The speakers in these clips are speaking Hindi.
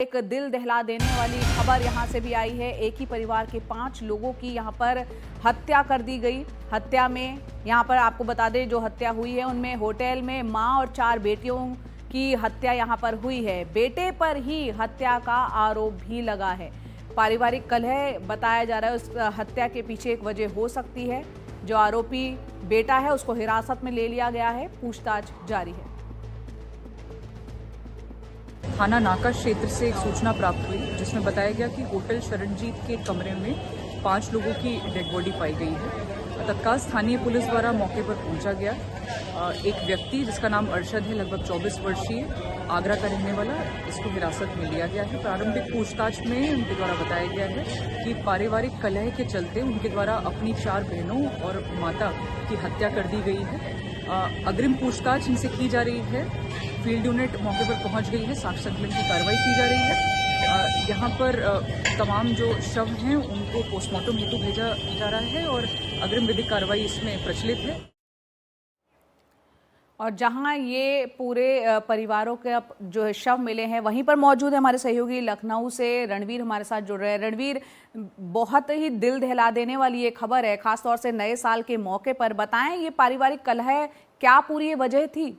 एक दिल दहला देने वाली खबर यहां से भी आई है। एक ही परिवार के 5 लोगों की यहां पर हत्या कर दी गई। हत्या में यहां पर आपको बता दें, जो हत्या हुई है उनमें होटल में मां और 4 बेटियों की हत्या यहां पर हुई है। बेटे पर ही हत्या का आरोप भी लगा है। पारिवारिक कलह बताया जा रहा है, उस हत्या के पीछे एक वजह हो सकती है। जो आरोपी बेटा है उसको हिरासत में ले लिया गया है, पूछताछ जारी है। थाना नाका क्षेत्र से एक सूचना प्राप्त हुई जिसमें बताया गया कि होटल शरणजीत के कमरे में 5 लोगों की डेड बॉडी पाई गई है। तत्काल स्थानीय पुलिस द्वारा मौके पर पहुंचा गया। एक व्यक्ति जिसका नाम अरशद है, लगभग 24 वर्षीय, आगरा का रहने वाला, इसको हिरासत में लिया गया है। प्रारंभिक पूछताछ में उनके द्वारा बताया गया है कि पारिवारिक कलह के चलते उनके द्वारा अपनी 4 बहनों और माता की हत्या कर दी गई है। अग्रिम पूछताछ इनसे की जा रही है। फील्ड यूनिट मौके पर पहुंच गई है, साक्ष्य संकलन की कार्रवाई की जा रही है। यहाँ पर तमाम जो शव हैं उनको पोस्टमार्टम हेतु भेजा जा रहा है और अग्रिम विधिक कार्रवाई इसमें प्रचलित है। और जहां ये पूरे परिवारों के जो शव मिले हैं वहीं पर मौजूद है हमारे सहयोगी लखनऊ से रणवीर, हमारे साथ जुड़ रहे हैं। रणवीर, बहुत ही दिल दहला देने वाली ये खबर है, खासतौर से नए साल के मौके पर। बताएं, ये पारिवारिक कलह क्या पूरी वजह थी?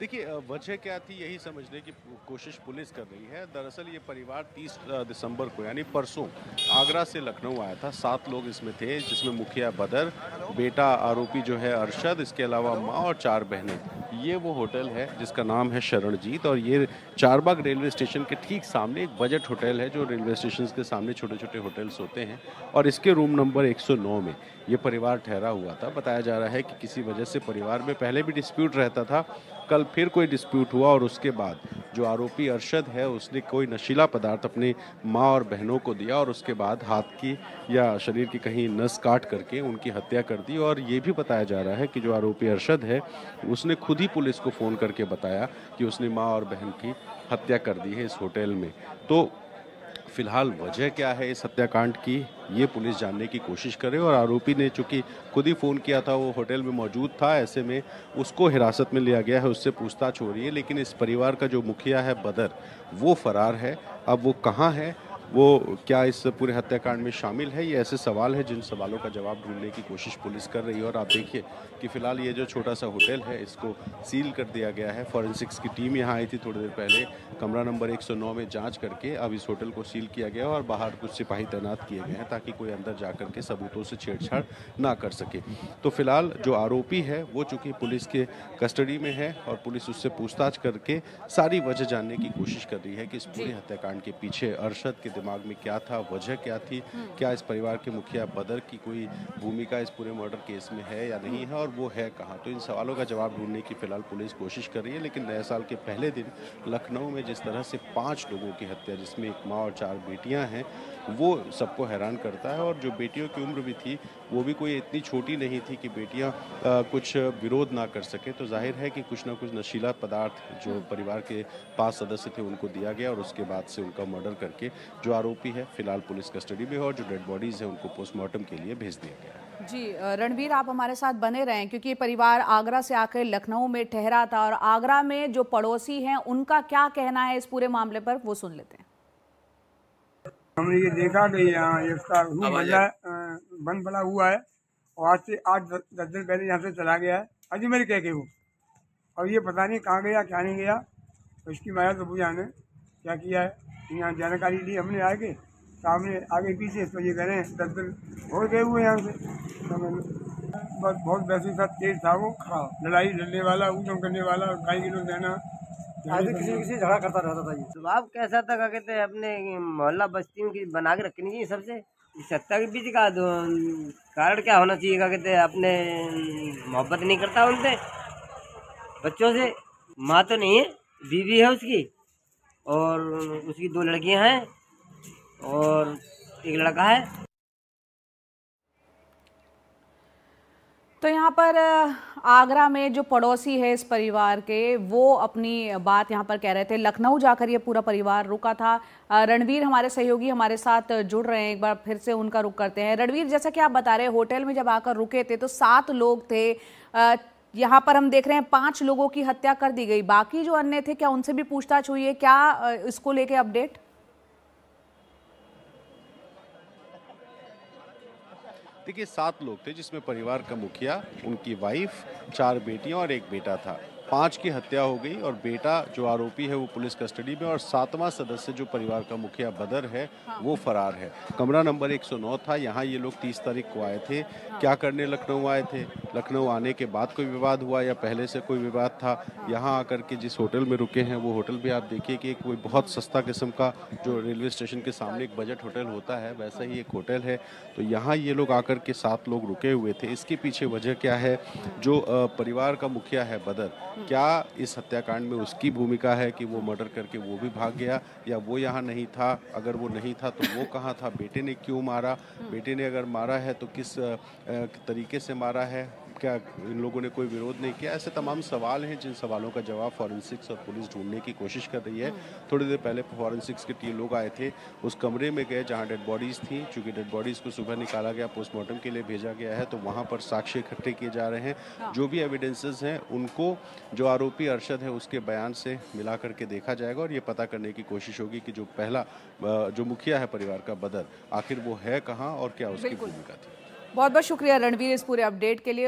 देखिए, वजह क्या थी यही समझने की कोशिश पुलिस कर रही है। दरअसल ये परिवार 30 दिसंबर को यानी परसों आगरा से लखनऊ आया था। 7 लोग इसमें थे, जिसमें मुखिया बदर, बेटा आरोपी जो है अरशद, इसके अलावा माँ और 4 बहनें। ये वो होटल है जिसका नाम है शरणजीत और ये चारबाग रेलवे स्टेशन के ठीक सामने एक बजट होटल है, जो रेलवे स्टेशन के सामने छोटे छोटे होटल्स होते हैं। और इसके रूम नंबर 109 में ये परिवार ठहरा हुआ था। बताया जा रहा है कि किसी वजह से परिवार में पहले भी डिस्प्यूट रहता था, कल फिर कोई डिस्प्यूट हुआ और उसके बाद जो आरोपी अरशद है उसने कोई नशीला पदार्थ अपनी माँ और बहनों को दिया और उसके बाद हाथ की या शरीर की कहीं नस काट करके उनकी हत्या कर दी। और ये भी बताया जा रहा है कि जो आरोपी अरशद है उसने खुद ही पुलिस को फ़ोन करके बताया कि उसने माँ और बहन की हत्या कर दी है इस होटल में। तो फिलहाल वजह क्या है इस हत्याकांड की, ये पुलिस जानने की कोशिश करे। और आरोपी ने चूंकि खुद ही फ़ोन किया था, वो होटल में मौजूद था, ऐसे में उसको हिरासत में लिया गया है, उससे पूछताछ हो रही है। लेकिन इस परिवार का जो मुखिया है बदर, वो फरार है। अब वो कहाँ है, वो क्या इस पूरे हत्याकांड में शामिल है, ये ऐसे सवाल है जिन सवालों का जवाब ढूंढने की कोशिश पुलिस कर रही है। और आप देखिए कि फिलहाल ये जो छोटा सा होटल है इसको सील कर दिया गया है। फॉरेंसिक्स की टीम यहाँ आई थी थोड़ी देर पहले, कमरा नंबर 109 में जांच करके अब इस होटल को सील किया गया और बाहर कुछ सिपाही तैनात किए गए हैं ताकि कोई अंदर जा करके सबूतों से छेड़छाड़ ना कर सके। तो फिलहाल जो आरोपी है वो चूंकि पुलिस के कस्टडी में है और पुलिस उससे पूछताछ करके सारी वजह जानने की कोशिश कर रही है कि इस पूरे हत्याकांड के पीछे अरशद के दिमाग में क्या था, वजह क्या थी, क्या इस परिवार के मुखिया बदर की कोई भूमिका इस पूरे मर्डर केस में है या नहीं है, और वो है कहाँ। तो इन सवालों का जवाब ढूंढने की फिलहाल पुलिस कोशिश कर रही है। लेकिन नए साल के पहले दिन लखनऊ में जिस तरह से 5 लोगों की हत्या, जिसमें एक माँ और 4 बेटियां हैं, वो सबको हैरान करता है। और जो बेटियों की उम्र भी थी वो भी कोई इतनी छोटी नहीं थी कि बेटियां कुछ विरोध ना कर सके। तो जाहिर है कि कुछ ना कुछ नशीला पदार्थ जो परिवार के 5 सदस्य थे उनको दिया गया और उसके बाद से उनका मर्डर करके जो आरोपी है फिलहाल पुलिस कस्टडी में है और जो डेड बॉडीज है उनको पोस्टमार्टम के लिए भेज दिया गया। जी रणवीर, आप हमारे साथ बने रहें, क्योंकि ये परिवार आगरा से आकर लखनऊ में ठहरा था और आगरा में जो पड़ोसी हैं उनका क्या कहना है इस पूरे मामले पर, वो सुन लेते हैं। हमने ये देखा कि यहाँ इसका बंद पड़ा हुआ है और आज से 8-10 दिन पहले यहाँ से चला गया है अजमेर कह के वो, और ये पता नहीं कहाँ गया क्या नहीं गया। तो इसकी माया तो बुझा ने क्या किया है, यहाँ जानकारी ली हमने आगे सामने आगे पीछे, तो ये कह रहे हैं 10 दिन हो गए हुए यहाँ से। तो बस बहुत वैसे साथ तेज था वो, लड़ाई लड़ने वाला, ऊँचम करने वाला, गाय किलो देना, किसी झगड़ा करता रहता था। ये स्वभाव कैसा था, क्या कहते हैं, अपने मोहल्ला बस्ती में बना के रखनी चाहिए सबसे। सत्ता के बीच का कारण क्या होना चाहिए, क्या कहते हैं, अपने मोहब्बत नहीं करता उनसे, बच्चों से। माँ तो नहीं है, बीवी है उसकी, और उसकी 2 लड़कियां हैं और एक लड़का है। तो यहाँ पर आगरा में जो पड़ोसी है इस परिवार के, वो अपनी बात यहाँ पर कह रहे थे। लखनऊ जाकर ये पूरा परिवार रुका था। रणवीर, हमारे सहयोगी हमारे साथ जुड़ रहे हैं, एक बार फिर से उनका रुख करते हैं। रणवीर, जैसा कि आप बता रहे हैं, होटल में जब आकर रुके थे तो 7 लोग थे, यहाँ पर हम देख रहे हैं 5 लोगों की हत्या कर दी गई, बाकी जो अन्य थे क्या उनसे भी पूछताछ हुई है? क्या इसको लेके अपडेट? देखिए 7 लोग थे जिसमें परिवार का मुखिया, उनकी वाइफ, 4 बेटियां और 1 बेटा था। 5 की हत्या हो गई और बेटा जो आरोपी है वो पुलिस कस्टडी में, और 7वां सदस्य जो परिवार का मुखिया बदर है वो फरार है। कमरा नंबर 109 था, यहाँ ये लोग 30 तारीख को आए थे। क्या करने लखनऊ आए थे? लखनऊ आने के बाद कोई विवाद हुआ या पहले से कोई विवाद था? यहाँ आकर के जिस होटल में रुके हैं वो होटल भी आप देखिए कि कोई बहुत सस्ता किस्म का, जो रेलवे स्टेशन के सामने एक बजट होटल होता है वैसा ही एक होटल है। तो यहाँ ये लोग आकर के 7 लोग रुके हुए थे। इसके पीछे वजह क्या है? जो परिवार का मुखिया है बदर, क्या इस हत्याकांड में उसकी भूमिका है कि वो मर्डर करके वो भी भाग गया, या वो यहाँ नहीं था? अगर वो नहीं था तो वो कहाँ था? बेटे ने क्यों मारा? बेटे ने अगर मारा है तो किस तरीके से मारा है? क्या इन लोगों ने कोई विरोध नहीं किया? ऐसे तमाम सवाल हैं जिन सवालों का जवाब फॉरेंसिक्स और पुलिस ढूंढने की कोशिश कर रही है। थोड़ी देर पहले फॉरेंसिक्स के 3 लोग आए थे, उस कमरे में गए जहां डेड बॉडीज थी। चूंकि डेड बॉडीज को सुबह निकाला गया, पोस्टमार्टम के लिए भेजा गया है, तो वहां पर साक्ष्य इकट्ठे किए जा रहे हैं। जो भी एविडेंसेस हैं उनको जो आरोपी अरशद है उसके बयान से मिला करके देखा जाएगा और ये पता करने की कोशिश होगी कि जो पहला जो मुखिया है परिवार का बदर, आखिर वो है कहाँ और क्या उसकी भूमिका थी। बहुत बहुत शुक्रिया रणवीर इस पूरे अपडेट के लिए।